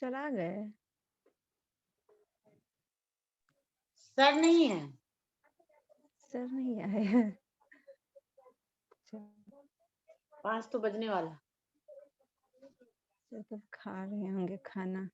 चला गए। सर नहीं है। सर नहीं आए हैं। 5 तो बजने वाला। सर तब खा रहे होंगे खाना।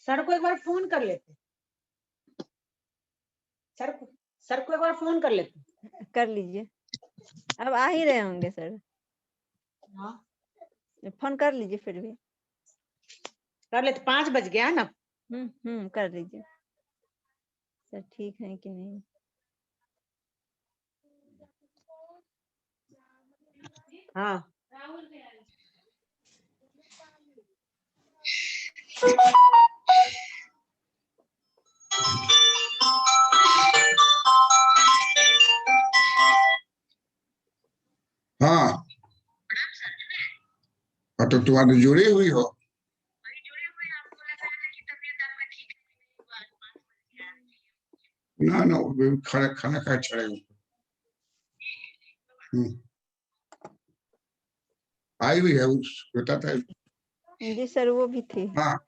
सर को एक बार फोन कर लेते। सर को एक बार फोन कर लेते। कर लीजिए, अब आ ही रहे होंगे सर। हाँ फोन कर लीजिए फिर भी। कर लेते, 5 बज गया ना। कर लीजिए सर, ठीक है कि नहीं। हाँ हाँ तो तुम्हारी जुड़ी हुई हो। ना ना, वो खाना खाना खा चढ़े आई हुई है उस बेटा था। जी सर, वो भी थी। हाँ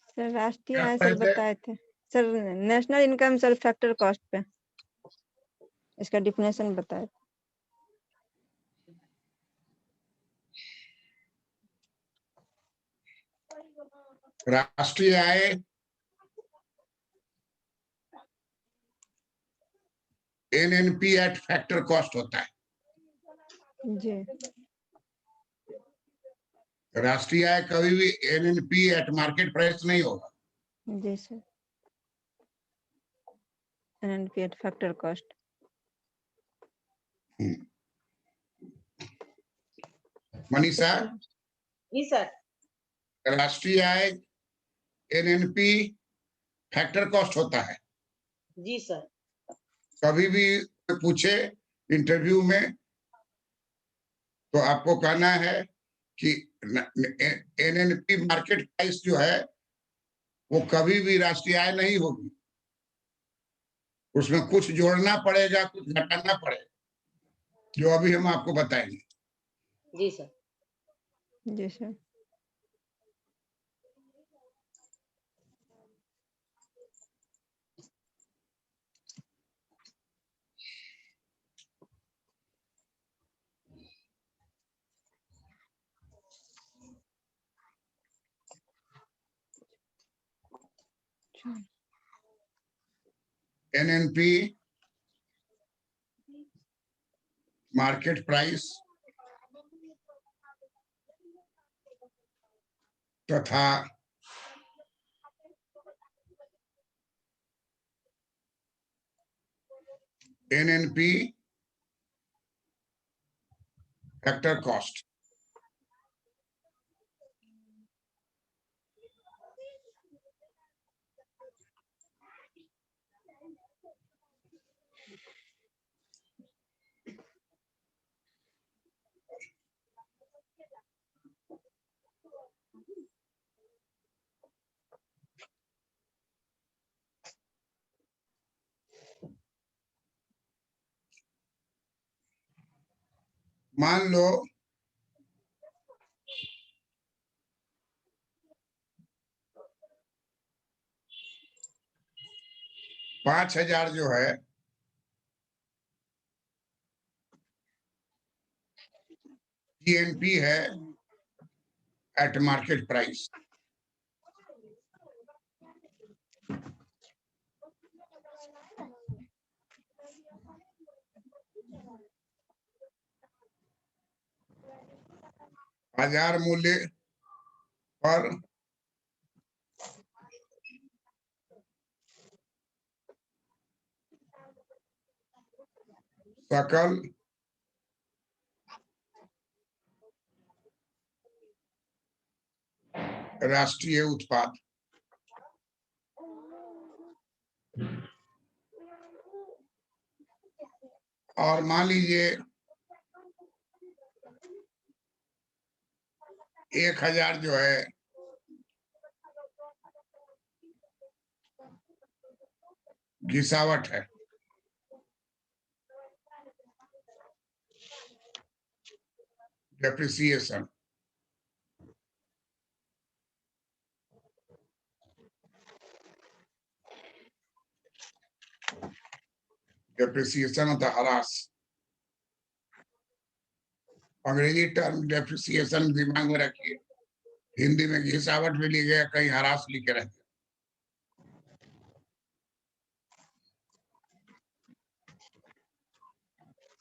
सर राष्ट्रीय क्या आय कहे सर थे? बताए थे sir, national income sir factor cost पे इसका डिफिनेशन बताए थे। राष्ट्रीय आय एनएनपी एट फैक्टर कॉस्ट होता है। जी राष्ट्रीय आय कभी भी एनएनपी एट मार्केट प्राइस नहीं होगा। जी sir, NNP at factor cost. Manisha, जी सर। राष्ट्रीय आय एनएनपी फैक्टर कॉस्ट होता है। जी सर। कभी भी पूछे इंटरव्यू में तो आपको कहना है कि एनएनपी मार्केट प्राइस जो है वो कभी भी राष्ट्रीय आय नहीं होगी। उसमें कुछ जोड़ना पड़ेगा, कुछ घटाना पड़ेगा, जो अभी हम आपको बताएंगे। जी सर। जी सर। एनएनपी मार्केट प्राइस तथा एनएनपी फैक्टर कॉस्ट मान लो 5,000 जो है जीएनपी है एट मार्केट प्राइस। बाजार मूल्य पर सकल राष्ट्रीय उत्पाद और मान लीजिए 1,000 जो है घिसावट है। डेप्रिसिएशन डेप्रिसिएशन ऑफ द ह्रास अंग्रेजी टर्म डेप्रिसिएशन दिमाग में रखिए, हिंदी में घिसावट भी लिख गया, कहीं हरास लिखे रहते।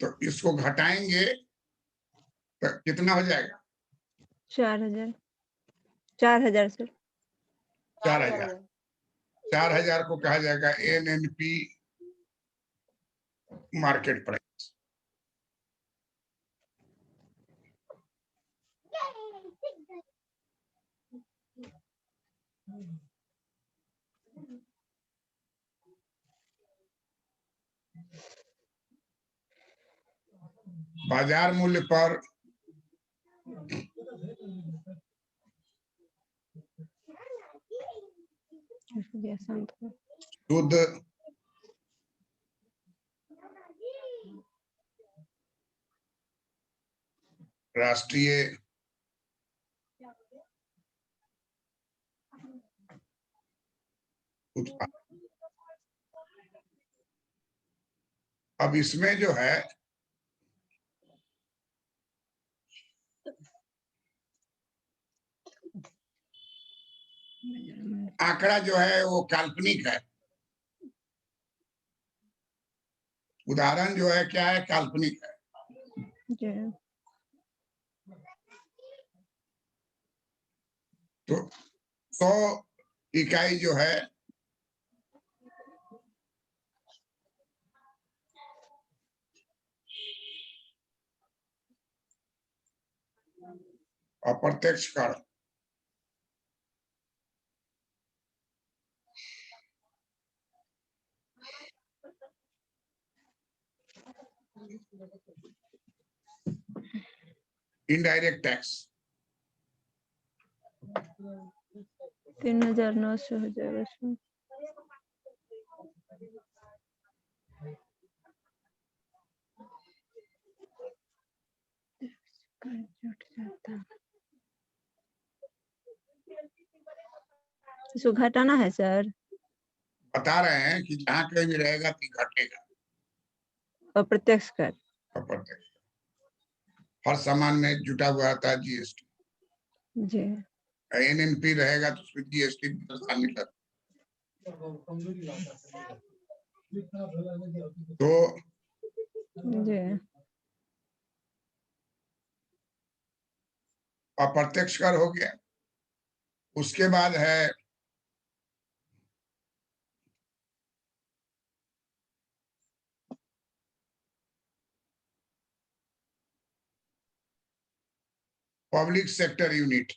तो इसको घटाएंगे तो कितना हो जाएगा? 4,000 4,000 सर। 4,000। 4,000 को कहा जाएगा NNP मार्केट प्राइस। बाजार मूल्य पर शांत हो। शुद्ध राष्ट्रीय उत्पाद। अब इसमें जो है आंकड़ा जो है वो काल्पनिक है। उदाहरण जो है क्या है? काल्पनिक है। जी। तो 100 इकाई जो है अप्रत्यक्ष कर इनडायरेक्ट टैक्स 3,900 हो जाएगा इसमें। इसको घटाना है सर। बता रहे हैं कि जहां कहीं भी रहेगा तो घटेगा। अप्रत्यक्ष कर। अप्रत्यक्ष हर सामान में जुटा हुआ आता है GST। जी। NNP रहेगा तो उसमें GST शामिल है। तो जी। अप्रत्यक्ष कर हो गया। उसके बाद है पब्लिक सेक्टर यूनिट।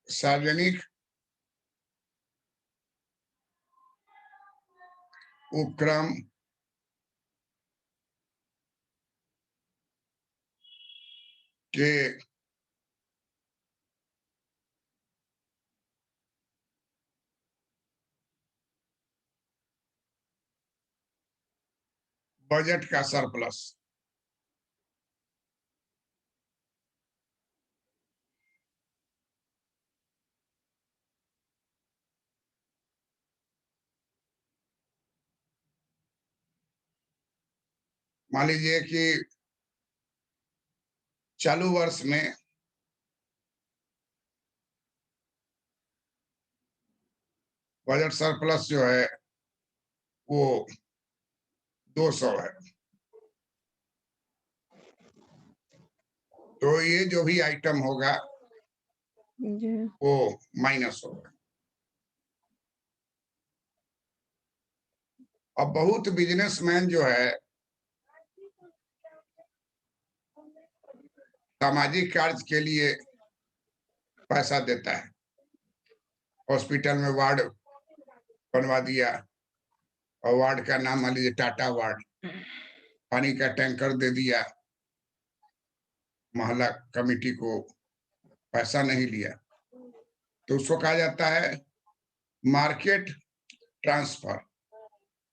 सार्वजनिक उपक्रम के बजट का सरप्लस। मान लीजिए कि चालू वर्ष में बजट सरप्लस जो है वो 200 है। तो ये जो भी आइटम होगा जी। वो माइनस होगा। अब बहुत बिजनेसमैन जो है सामाजिक कार्य के लिए पैसा देता है। हॉस्पिटल में वार्ड बनवा दिया और वार्ड का नाम मान लीजिए टाटा वार्ड। पानी का टैंकर दे दिया, मोहल्ला कमेटी को पैसा नहीं लिया, तो उसको कहा जाता है market transfer,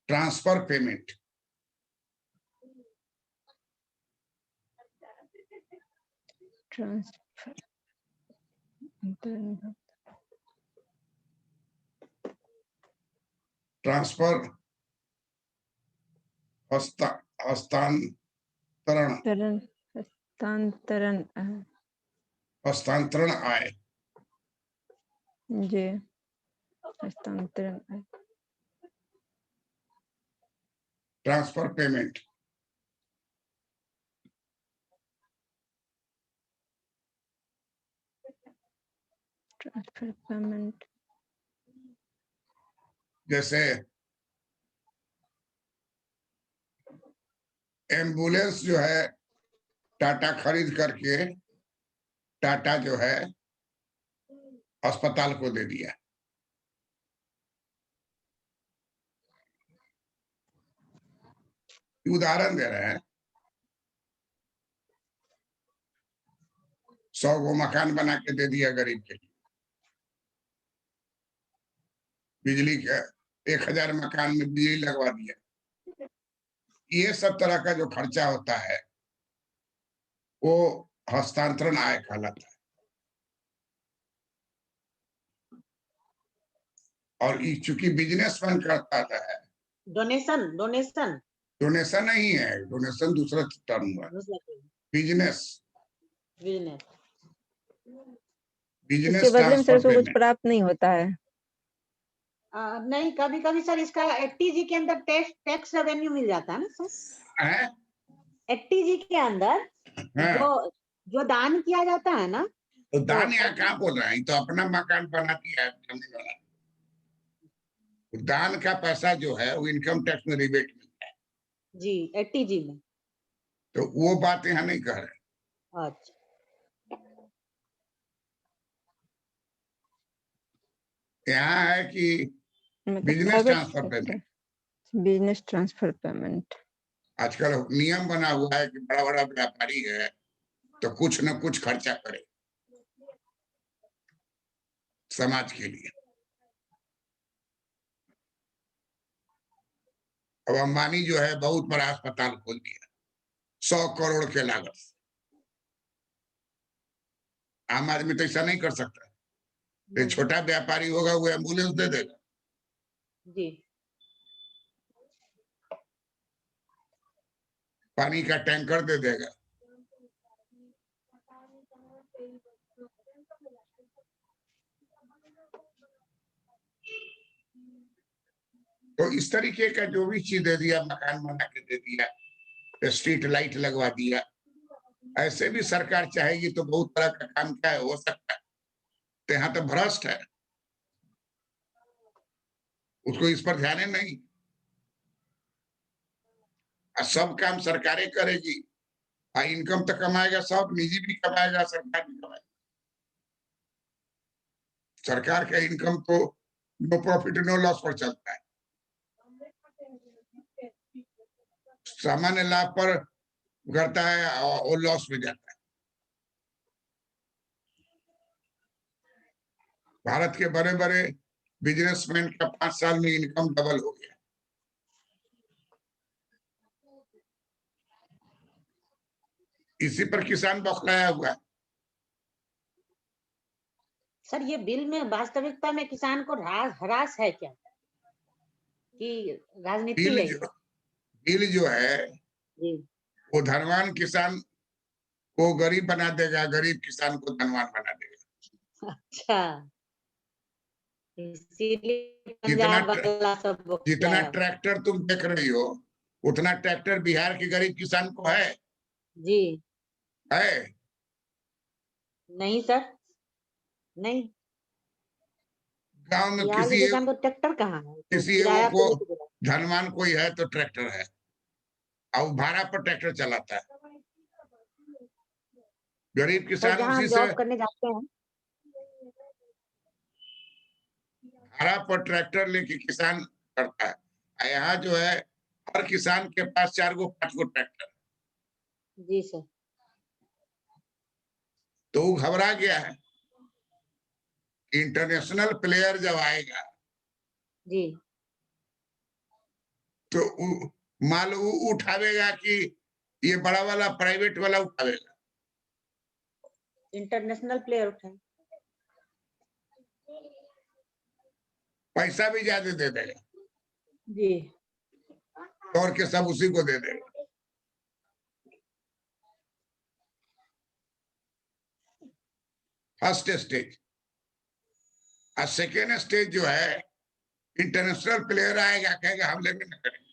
transfer payment. Transfer. Transfer, हस्तांतरण, हस्तांतरण हस्तांतरण आय, जी हस्तांतरण ट्रांसफर पेमेंट, ट्रांसफर पेमेंट जैसे एम्बुलेंस जो है टाटा खरीद करके टाटा जो है अस्पताल को दे दिया। उदाहरण दे रहे हैं। 100 गो मकान बना के दे दिया गरीब के लिए। बिजली का 1000 मकान में बिजली लगवा दिया। ये सब तरह का जो खर्चा होता है वो हस्तांतरण आय कहलाता है। और ये चूंकि बिजनेसमैन करता है, डोनेशन डोनेशन डोनेशन नहीं है, डोनेशन दूसरा टर्म हुआ। बिजनेस, बिजनेस इसके बिजनेस बदले में सर ट्रांसफर उसको कुछ पेमेंट। प्राप्त नहीं होता है। नहीं, कभी कभी सर इसका 80G के अंदर टैक्स रेवेन्यू मिल जाता है ना सर। है 80G के अंदर हाँ। जो दान किया जाता है ना, तो दान यहाँ कहाँ बोल रहे हैं, तो अपना मकान बना दिया है जमीन वाला। दान का पैसा जो है वो इनकम टैक्स में रिबेट मिलता है जी 80G में। तो वो बात यहाँ नहीं कह रहे। अच्छा, यहाँ है कि business transfer payment. Business transfer payment आजकल नियम बना हुआ है कि बड़ा बड़ा व्यापारी है तो कुछ न कुछ खर्चा करे समाज के लिए। अब अंबानी जो है बहुत बड़ा अस्पताल खोल दिया 100 करोड़ के लागत से। आम आदमी तो ऐसा नहीं कर सकता। तो छोटा व्यापारी होगा वो एम्बुलेंस दे देगा। जी पानी का टैंकर दे देगा। तो इस तरीके का जो भी चीज दे दिया, मकान बना के दे दिया, स्ट्रीट लाइट लगवा दिया, ऐसे भी सरकार चाहेगी तो बहुत तरह का काम क्या है हो सकता है। तो यहाँ तो भ्रष्ट है, उसको इस पर ध्यान ही नहीं। सब काम सरकारें करेगी, इनकम तो कमाएगा सब, निजी भी कमाएगा, सरकार भी कमाएगा। सरकार का इनकम तो नो प्रॉफिट नो लॉस पर चलता है। सामान्य लाभ पर करता है और लॉस में जाता है। भारत के बड़े बड़े बिजनेसमैन का 5 साल में इनकम डबल हो गया। इसी पर किसान बौखलाया हुआ है। सर, ये बिल में वास्तविकता में किसान को हरास है क्या, कि राजनीति है? बिल जो है जी वो धनवान किसान को गरीब बना देगा, गरीब किसान को धनवान बना देगा। अच्छा, इसीलिए जितना पंजाब वाला सब जितना बौखलाया। ट्रैक्टर तुम देख रही हो उतना ट्रैक्टर बिहार के गरीब किसान को है? जी है नहीं सर, नहीं, गांव में बिहार के किसान को ट्रैक्टर कहाँ है, तो किसी एगो किराया को पे लेके जाता धनवान कोई है तो ट्रैक्टर है और भाड़ा पर ट्रैक्टर चलाता है। गरीब है। सर, किसान जहाँ उसी हम से जॉब करने जाते हैं, भाड़ा पर ट्रैक्टर लेके किसान करता है। और यहाँ जो है हर किसान के पास 4 गो 5 गो ट्रैक्टर, जी सर, तो वो घबरा गया है। इंटरनेशनल प्लेयर जब आएगा जी तो माल वो उठावेगा कि ये बड़ा वाला प्राइवेट वाला उठावेगा? इंटरनेशनल प्लेयर उठाए। पैसा भी ज्यादा दे देगा। जी और के सब उसी को दे देगा। First stage. और सेकेंड स्टेज जो है, इंटरनेशनल प्लेयर आएगा, कहेगा हम लेंगे ना करेंगे,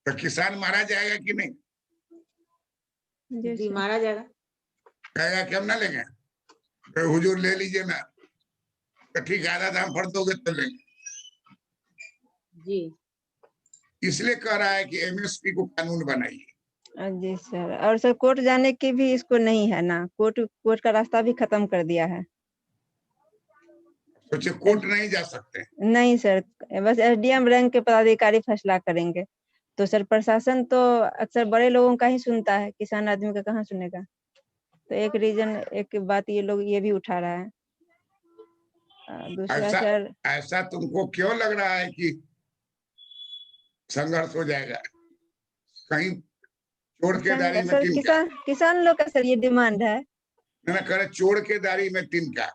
तो किसान मारा जाएगा कि नहीं? जी जी सर। मारा जाएगा। कहेगा कि हम ना लेंगे, तो हुजूर ले लीजिए ना, तो ठीक आधा दाम फट दोगे तो लेंगे। जी इसलिए कह रहा है कि एमएसपी को कानून बनाइए। जी सर। और सर कोर्ट जाने की भी इसको नहीं है ना, कोर्ट का रास्ता भी खत्म कर दिया है। सोचिए कोर्ट नहीं जा सकते। नहीं सर, बस एसडीएम रैंक के पदाधिकारी फैसला करेंगे। तो सर प्रशासन तो अक्सर बड़े लोगों का ही सुनता है, किसान आदमी का कहाँ सुनेगा। तो एक बात ये लोग ये भी उठा रहा है। दूसरा ऐसा सर, ऐसा तुमको क्यों लग रहा है कि संघर्ष हो जाएगा? कहीं चोर के दारी में सर तिनका, किसान लोग का सर ये डिमांड है। ना करे चोर के दारी में तिनका।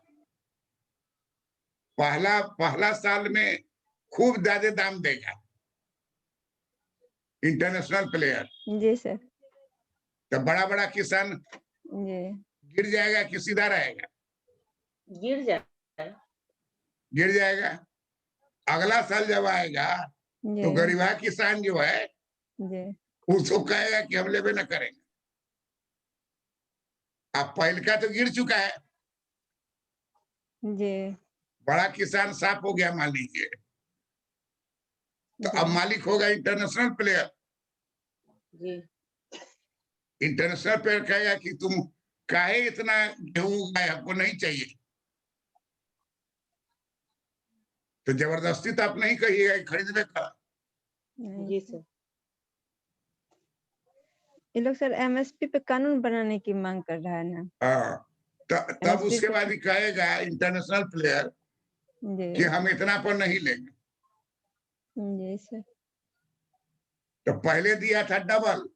पहला साल में खूब ज्यादा दाम देगा इंटरनेशनल प्लेयर, जी सर। तो बड़ा बड़ा किसान जी गिर जाएगा कि सीधा रहेगा? गिर जाए। गिर जाएगा। अगला साल जब आएगा तो जी गरीबा किसान जो है जी उसको कहेगा कि हम लेवे न करेंगे। अब पहल का तो गिर चुका है, जी बड़ा किसान साफ हो गया मान लीजिए, तो अब जी मालिक होगा इंटरनेशनल प्लेयर। जी इंटरनेशनल प्लेयर कहेगा कि तुम काहे इतना गेहूं उगाए, हमको नहीं चाहिए। तो जबरदस्ती तो आप नहीं कहिएगा कि खरीदने का। नहीं जी सर। सर। ये लोग सर एमएसपी पे कानून बनाने की मांग कर रहा है ना। हाँ, तब एमएसपी उसके पे बाद ही कहेगा इंटरनेशनल प्लेयर कि जी हम इतना पर नहीं लेंगे। जी सर। तो पहले दिया था डबल,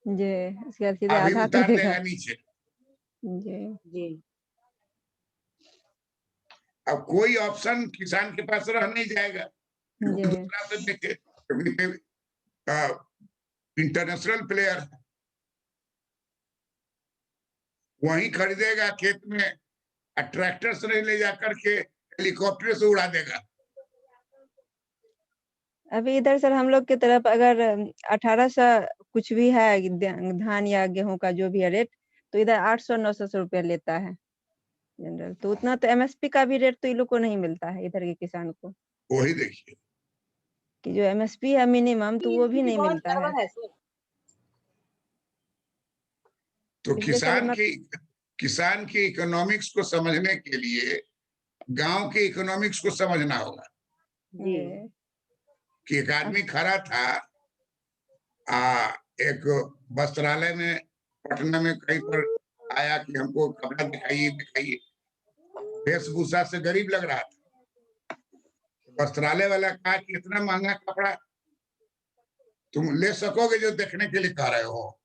जी उसके बाद सीधे अभी आधा पे उतार देगा। देगा नीचे। जी जी अब कोई ऑप्शन किसान के पास रह नहीं जाएगा कि कोई जी दूसरा से देखे, क्योंकि इंटरनेशनल प्लेयर वहीं खरीदेगा खेत में, ट्रैक्टर से नहीं ले जाकर के हेलीकॉप्टर से उड़ा देगा। अभी इधर सर हम लोग की तरफ अगर 1800 कुछ भी है धान या गेहूं का जो भी है रेट, तो इधर 800-900 रुपया लेता है जनरल। तो उतना तो एमएसपी का भी रेट तो इन लोग को नहीं मिलता है इधर के किसान को, वही देखिए, कि जो एमएसपी है मिनिमम तो वो भी स्थिति नहीं बहुत मिलता है। गड़बड़ है सर। तो इसलिए सर मैं किसान की इकोनॉमिक्स को समझने के लिए गांव के इकोनॉमिक्स को समझना होगा। जी कि एक आदमी खड़ा था एक वस्त्रालय में पटना में कहीं पर, आया कि हमको कपड़ा दिखाइए दिखाइए, वेशभूषा से गरीब लग रहा था। वस्त्रालय वाला कहा कि इतना महंगा कपड़ा तुम ले सकोगे जो देखने के लिए कह रहे हो?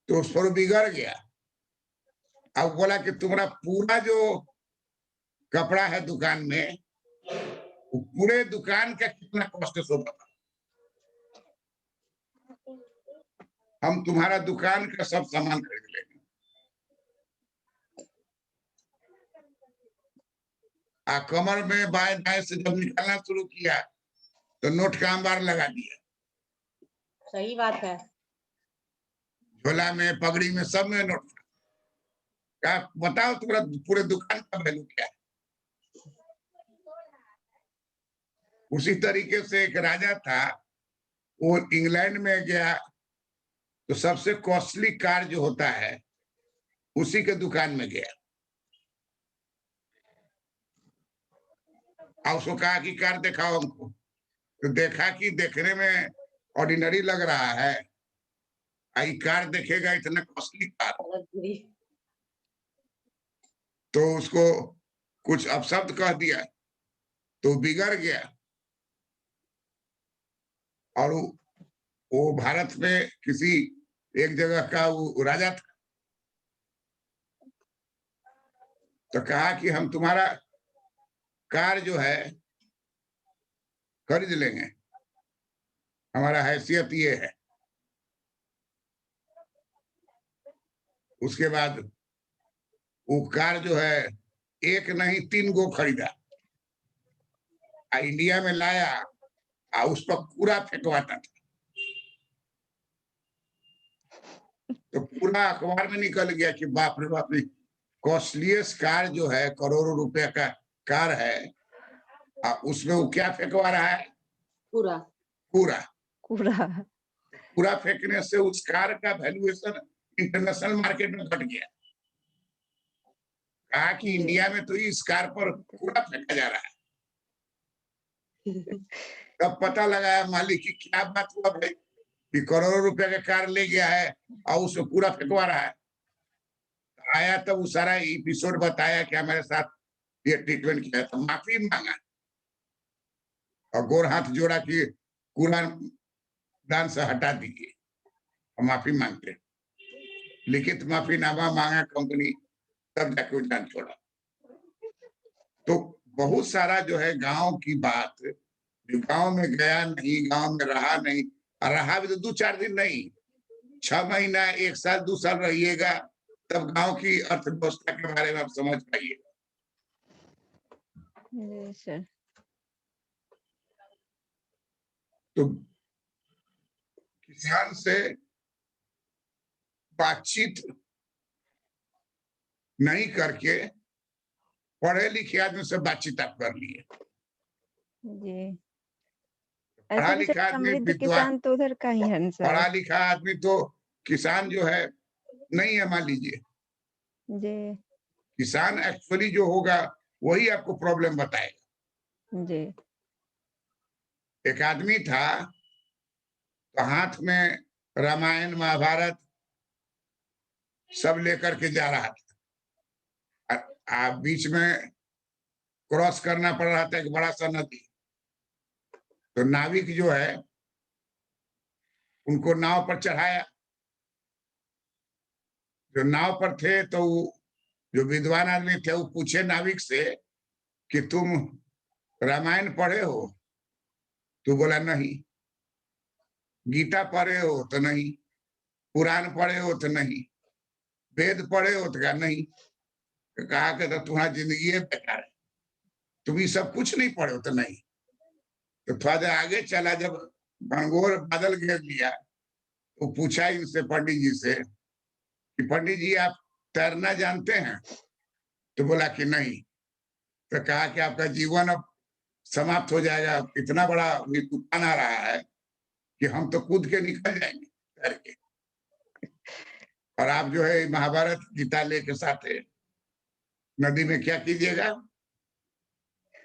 तो उस पर बिगड़ गया। अब बोला कि तुम्हारा पूरा जो कपड़ा है दुकान में, वो पूरे दुकान का कितना कॉस्ट है सो बताओ, हम तुम्हारा दुकान का सब सामान खरीद लेंगे। कमर में बाएं दाएं से जब निकालना शुरू किया तो नोट का अंबार लगा दिया, सही बात है। झोला में पगड़ी में सब में नोट था। क्या बताओ तुम्हारा पूरे दुकान का वैल्यू क्या है? उसी तरीके से एक राजा था, वो इंग्लैंड में गया तो सबसे कॉस्टली कार जो होता है उसी के दुकान में गया, और उसको कहा कि कार दिखाओ हमको। तो देखा कि देखने में ऑर्डिनरी लग रहा है, आई कार देखेगा इतना कॉस्टली कार, लग्जरी। तो उसको कुछ अपशब्द कह दिया तो बिगड़ गया। और वो भारत में किसी एक जगह का वो राजा था, तो कहा कि हम तुम्हारा कार जो है खरीद लेंगे, हमारा हैसियत ये है। उसके बाद वो कार जो है एक नहीं 3 गो खरीदा, इंडिया में लाया, उस पर कूड़ा फेंकवाता था, तो पूरा अखबार में निकल गया कि बाप रे बाप, कॉस्टलीस्ट कार जो है, करोड़ों रुपए का कार है, उसमें वो क्या फेंकवा रहा है? पूरा कूड़ा। कूड़ा। कूड़ा फेंकने से उस कार का वैल्यूएशन इंटरनेशनल मार्केट में घट गया। कहा कि इंडिया में तो इस कार पर कूड़ा फेंका जा रहा है। तब पता लगाया मालिक की क्या बात हुआ भाई, कि करोड़ों रुपए का कार ले गया है और उसमें कूड़ा फेंकवा रहा है। आया तब वो सारा एपिसोड बताया कि हमारे साथ ये ट्रीटमेंट किया, तो माफी मांगा और गोर हाथ जोड़ा कि कूड़ा दान से हटा दीजिए, और माफी मांगते, लिखित माफीनामा मांगा कंपनी, तब जाके वो जान छोड़ा। तो बहुत सारा जो है गांव की बात, जो गांव में गया नहीं, गांव में रहा नहीं, और रहा भी तो 2-4 दिन नहीं, 6 महीना, 1 साल, 2 साल रहिएगा, तब गांव की अर्थव्यवस्था के बारे में आप समझ पाइएगा। जी सर। तो किसान से बातचीत नहीं करके पढ़े लिखे आदमी से बातचीत आप कर लिए। जी पढ़ा ऐसे भी सर लिखा आदमी समृद्ध विद्वान, किसान तो उधर का ही है ना सर। पढ़ा लिखा आदमी तो किसान जो है नहीं है, मान लीजिए। जी किसान एक्चुअली जो होगा वही आपको प्रॉब्लम बताएगा। जी एक आदमी था, तो हाथ में रामायण महाभारत सब लेकर के जा रहा था, आप बीच में क्रॉस करना पड़ रहा था एक बड़ा सा नदी, तो नाविक जो है उनको नाव पर चढ़ाया। जो नाव पर थे तो जो विद्वान आदमी थे वो पूछे नाविक से कि तुम रामायण पढ़े हो? तो बोला नहीं। गीता पढ़े हो? तो नहीं। पुराण पढ़े हो? तो नहीं। वेद पढ़े हो? तो कहा नहीं। तो कहा कि तो तुम्हारी जिंदगी बेकार है, तुम ये सब कुछ नहीं पढ़े हो? तो नहीं। तो थोड़ा देर आगे चला, जब घनघोर बादल घेर लिया, तो पूछा इनसे, पंडित जी से, कि पंडित जी आप तैरना जानते हैं? तो बोला कि नहीं। तो कहा कि आपका जीवन अब समाप्त हो जाएगा, इतना बड़ा तूफान आ रहा है कि हम तो कूद के निकल जाएंगे तैर के, और आप जो है महाभारत गीता लेके साथ है, नदी में क्या कीजिएगा?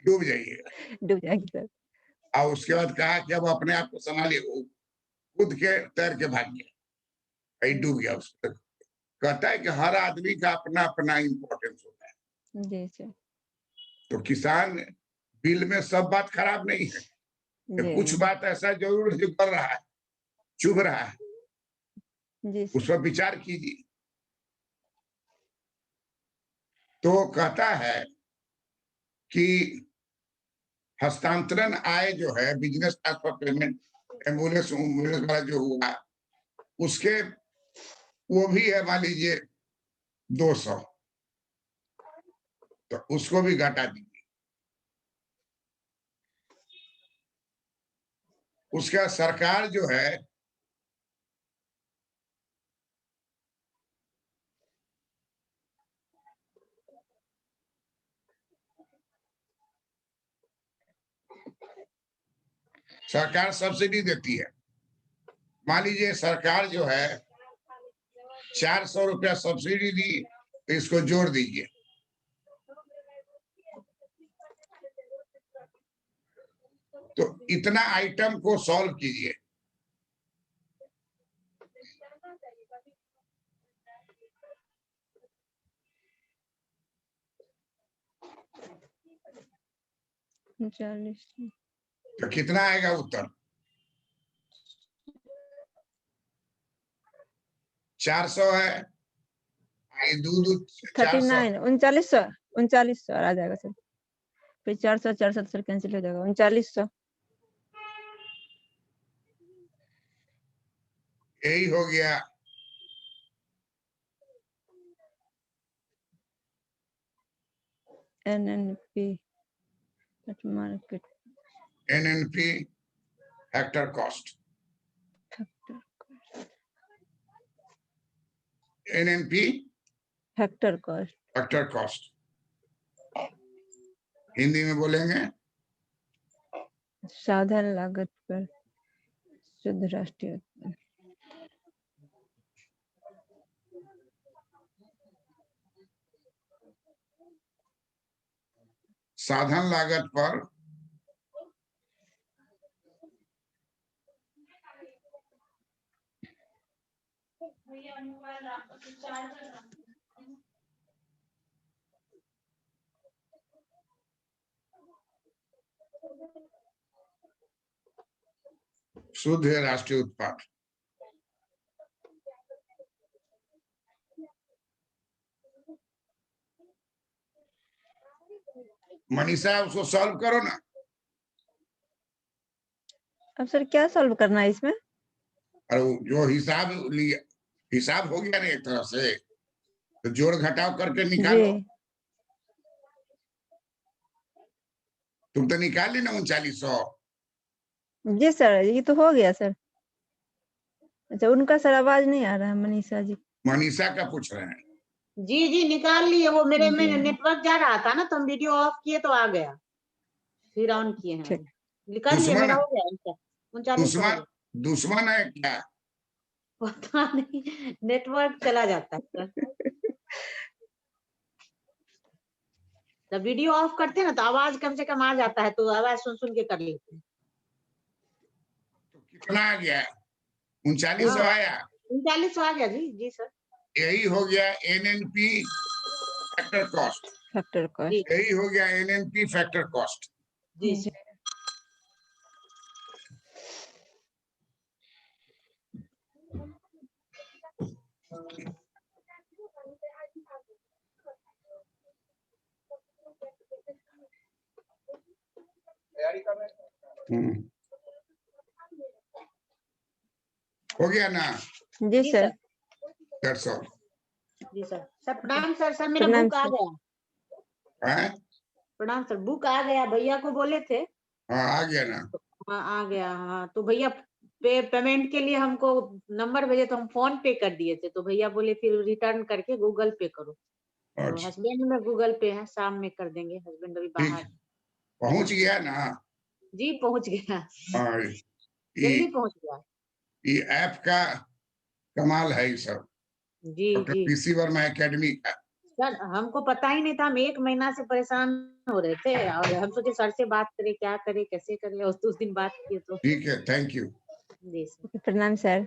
डूब जाइएगा। डूब जाएगी सर। और उसके बाद कहा कि अब अपने आप को संभालिए, वो कूद के तैर के भाग गया, कहीं डूब गया। उसको कहता है कि हर आदमी का अपना अपना इंपॉर्टेंस होता है। जी सर। तो किसान बिल में सब बात खराब नहीं है, जी कुछ बात ऐसा जरूर जो कर रहा है, चुभ रहा है, जी उस सर। पर विचार कीजिए। तो कहता है कि हस्तांतरण आय जो है, बिजनेस ट्रांसफर पेमेंट, एम्बुलेंस वाला जो हुआ, उसके वो भी है मान लीजिए 200, तो उसको भी घटा दीजिए। उसका सरकार जो है सरकार सब्सिडी देती है। मान लीजिए सरकार जो है 400 रुपया सब्सिडी दी, तो इसको जोड़ दीजिए, तो इतना आइटम को सॉल्व कीजिए। तो कितना आएगा उत्तर? 400 है, दूध 400, 39 3900 आ जाएगा सर। फिर 464 सर कैंसिल हो जाएगा, 3900। यही हो गया। NNP market NNP factor cost, NNP factor cost, factor cost Hindi में बोलेंगे साधन लागत पर शुद्ध राष्ट्रीय उत्पादन। साधन लागत पर शुद्ध राष्ट्रीय उत्पाद। मनीषा उसको सॉल्व करो ना। अब सर क्या सॉल्व करना है इसमें? और जो हिसाब लिया, हिसाब हो गया ना एक तरह से, तो जोड़ घटाव करके निकालो। जी तुम तो निकाल ली ना 3900। जी सर, ये तो हो गया सर। अच्छा, उनका सर आवाज नहीं आ रहा है, मनीषा जी। मनीषा का पूछ रहे हैं। जी जी निकाल लिए, वो मेरे में जी। नेटवर्क जा रहा था ना, तो हम वीडियो ऑफ किए तो आ गया, फिर ऑन किए हैं। ठीक। निकाल लिए, दुश्मन मेरा हो गया 3900 हो दुश्मन गया। दुश्मन है क्या? पता नहीं, नेटवर्क चला जाता है सर। जब वीडियो ऑफ करते हैं ना तो आवाज कम से कम आ जाता है, तो आवाज सुन सुन के कर लेते हैं। तो कितना आ गया? 3900 हाँ। आया। 3900 आ गया जी। जी सर। यही हो गया NNP factor cost. Factor cost. यही हो गया एनएनपी फैक्टर कॉस्ट। जी जी। हो गया ना? जी जी सर। That's all. जी सर। सर प्रणाम सर। सर मेरा प्रणाम बुक आ सर। गया। हैं? प्रणाम सर, बुक आ गया, भैया को बोले थे। हाँ आ गया ना। हाँ आ गया। हाँ तो भैया पेमेंट के लिए हमको नंबर भेजे, तो हम फोन पे कर दिए थे, तो भैया बोले फिर रिटर्न करके गूगल पे करो। तो अच्छा हस्बैंड में गूगल पे है, शाम में कर देंगे, हस्बैंड अभी ठीक, बाहर। पहुंच गया ना? जी पहुंच गया, हाँ, जल्दी ये पहुंच गया। ये ऐप का कमाल है ये सब, जी डॉक्टर जी पीसी वर्मा एकेडमी का। सर, हमको पता ही नहीं था, हम 1 महीना से परेशान हो रहे थे, और हम सोचे सर से बात करें, क्या करें कैसे करें, उस दिन बात किए तो। ठीक है, थैंक यू। जी सर। प्रणाम सर।